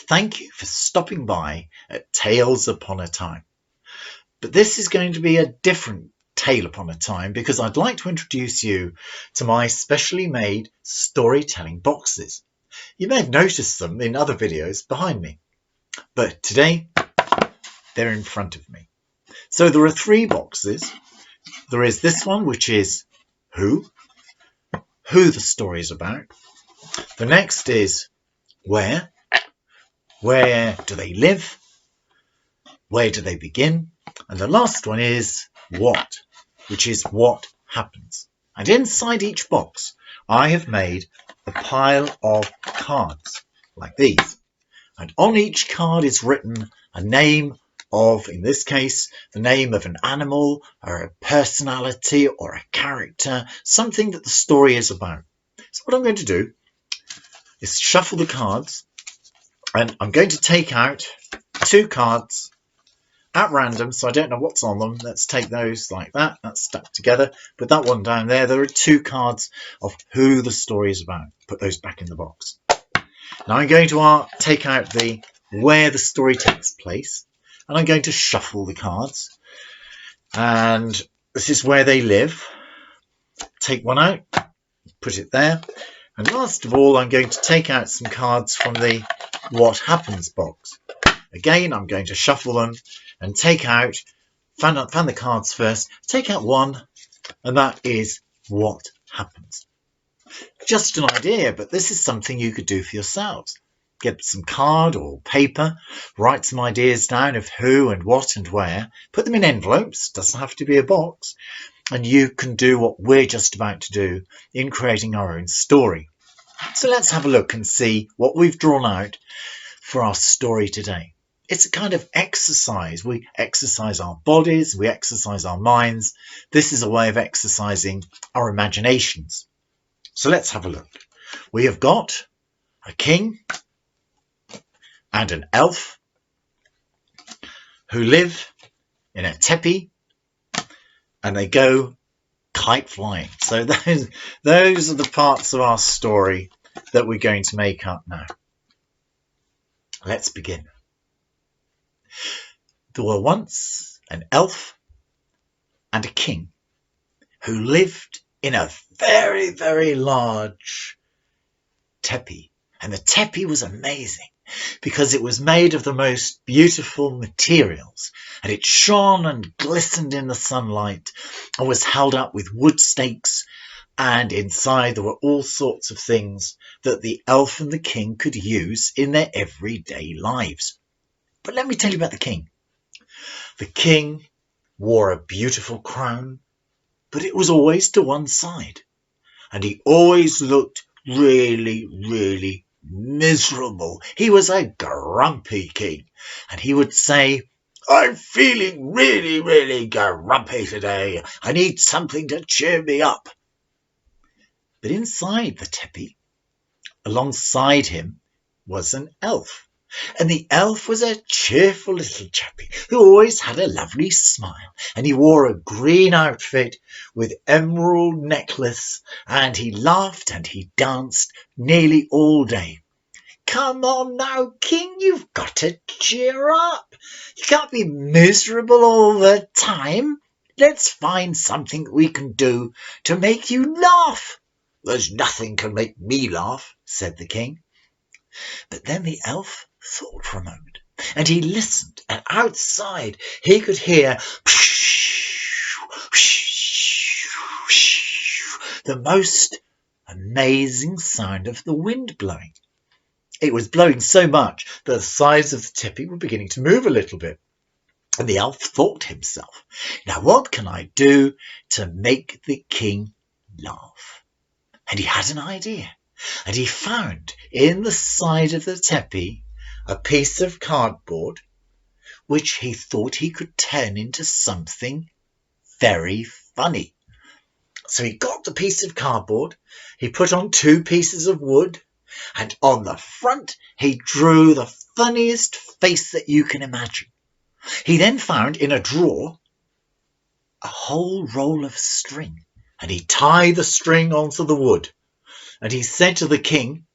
thank you for stopping by at Tales Upon a Time. But this is going to be a different tale upon a time because I'd like to introduce you to my specially made storytelling boxes. You may have noticed them in other videos behind me, but today they're in front of me. So there are 3 boxes. There is this one, which is who the story is about. The next is where do they live, where do they begin, and the last one is what, which is what happens. And inside each box I have made a pile of cards like these, and on each card is written a name of, in this case, the name of an animal or a personality or a character, something that the story is about. So what I'm going to do is shuffle the cards, and I'm going to take out 2 cards at random, so I don't know what's on them. Let's take those like that. That's stuck together. Put that one down there. There are 2 cards of who the story is about. Put those back in the box. Now I'm going to take out the where the story takes place, and I'm going to shuffle the cards. And this is where they live. Take one out, put it there. And last of all, I'm going to take out some cards from the what happens box. Again, I'm going to shuffle them and take out, fan the cards first, take out one, and that is what happens. Just an idea, but this is something you could do for yourselves. Get some card or paper, write some ideas down of who and what and where, put them in envelopes, doesn't have to be a box, and you can do what we're just about to do in creating our own story. So let's have a look and see what we've drawn out for our story today. It's a kind of exercise. We exercise our bodies, we exercise our minds. This is a way of exercising our imaginations. So let's have a look. We have got a king and an elf who live in a teepee, and they go kite flying. So those are the parts of our story that we're going to make up now. Let's begin. There were once an elf and a king who lived in a very, very large teepee. And the teepee was amazing because it was made of the most beautiful materials, and it shone and glistened in the sunlight and was held up with wood stakes, and inside there were all sorts of things that the elf and the king could use in their everyday lives. But let me tell you about the king. The king wore a beautiful crown, but it was always to one side, and he always looked really, really miserable. He was a grumpy king, and he would say, "I'm feeling really, really grumpy today. I need something to cheer me up." But inside the teepee, alongside him, was an elf. And the elf was a cheerful little chappie who always had a lovely smile, and he wore a green outfit with emerald necklace, and he laughed and he danced nearly all day. "Come on now, King, you've got to cheer up. You can't be miserable all the time. Let's find something we can do to make you laugh." "There's nothing can make me laugh," said the king. But then the elf thought for a moment, and he listened, and outside he could hear the most amazing sound of the wind blowing. It was blowing so much that the sides of the teepee were beginning to move a little bit. And the elf thought to himself, "Now what can I do to make the king laugh?" And he had an idea. And he found in the side of the teepee a piece of cardboard which he thought he could turn into something very funny. So he got the piece of cardboard, he put on 2 pieces of wood, and on the front he drew the funniest face that you can imagine. He then found in a drawer a whole roll of string, and he tied the string onto the wood. And he said to the king,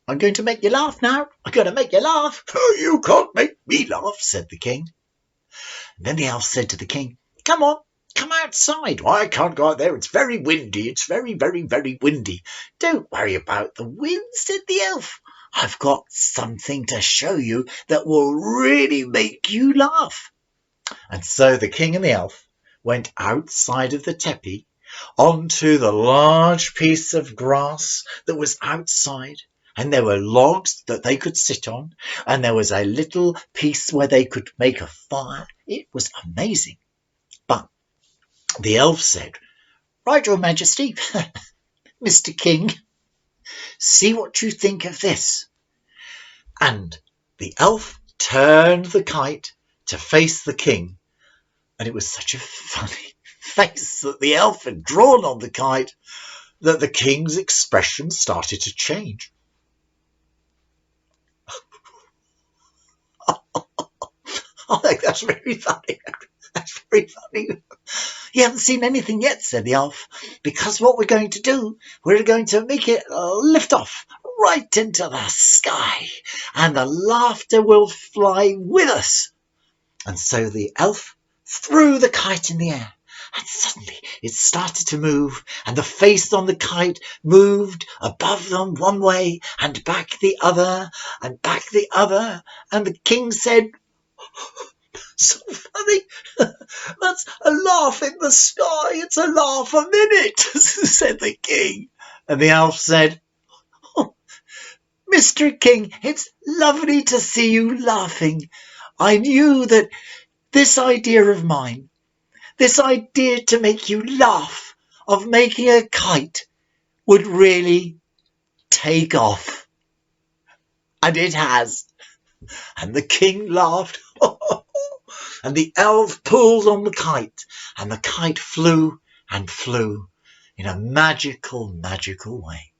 I'm going to make you laugh now. I'm going to make you laugh. Oh, you can't make me laugh, said the king. And then the elf said to the king, come on, come outside. Well, I can't go out there. It's very windy. It's very, very, very windy. Don't worry about the wind, said the elf. I've got something to show you that will really make you laugh. And so the king and the elf went outside of the teppee onto the large piece of grass that was outside, and there were logs that they could sit on, and there was a little piece where they could make a fire. It was amazing. But the elf said, right, your majesty, Mr. King, see what you think of this. And the elf turned the kite to face the king, and it was such a funny face that the elf had drawn on the kite that the king's expression started to change. I think that's very funny. That's very funny. You haven't seen anything yet, said the elf, because what we're going to do, we're going to make it lift off right into the sky, and the laughter will fly with us. And so the elf threw the kite in the air, and suddenly it started to move, and the face on the kite moved above them one way, and back the other, and back the other, and the king said, so funny, that's a laugh in the sky, it's a laugh a minute, said the king. And the elf said, oh, Mr. King, it's lovely to see you laughing. I knew that this idea of mine, this idea to make you laugh, of making a kite, would really take off. And it has. And the king laughed. And the elf pulled on the kite, and the kite flew and flew in a magical, magical way.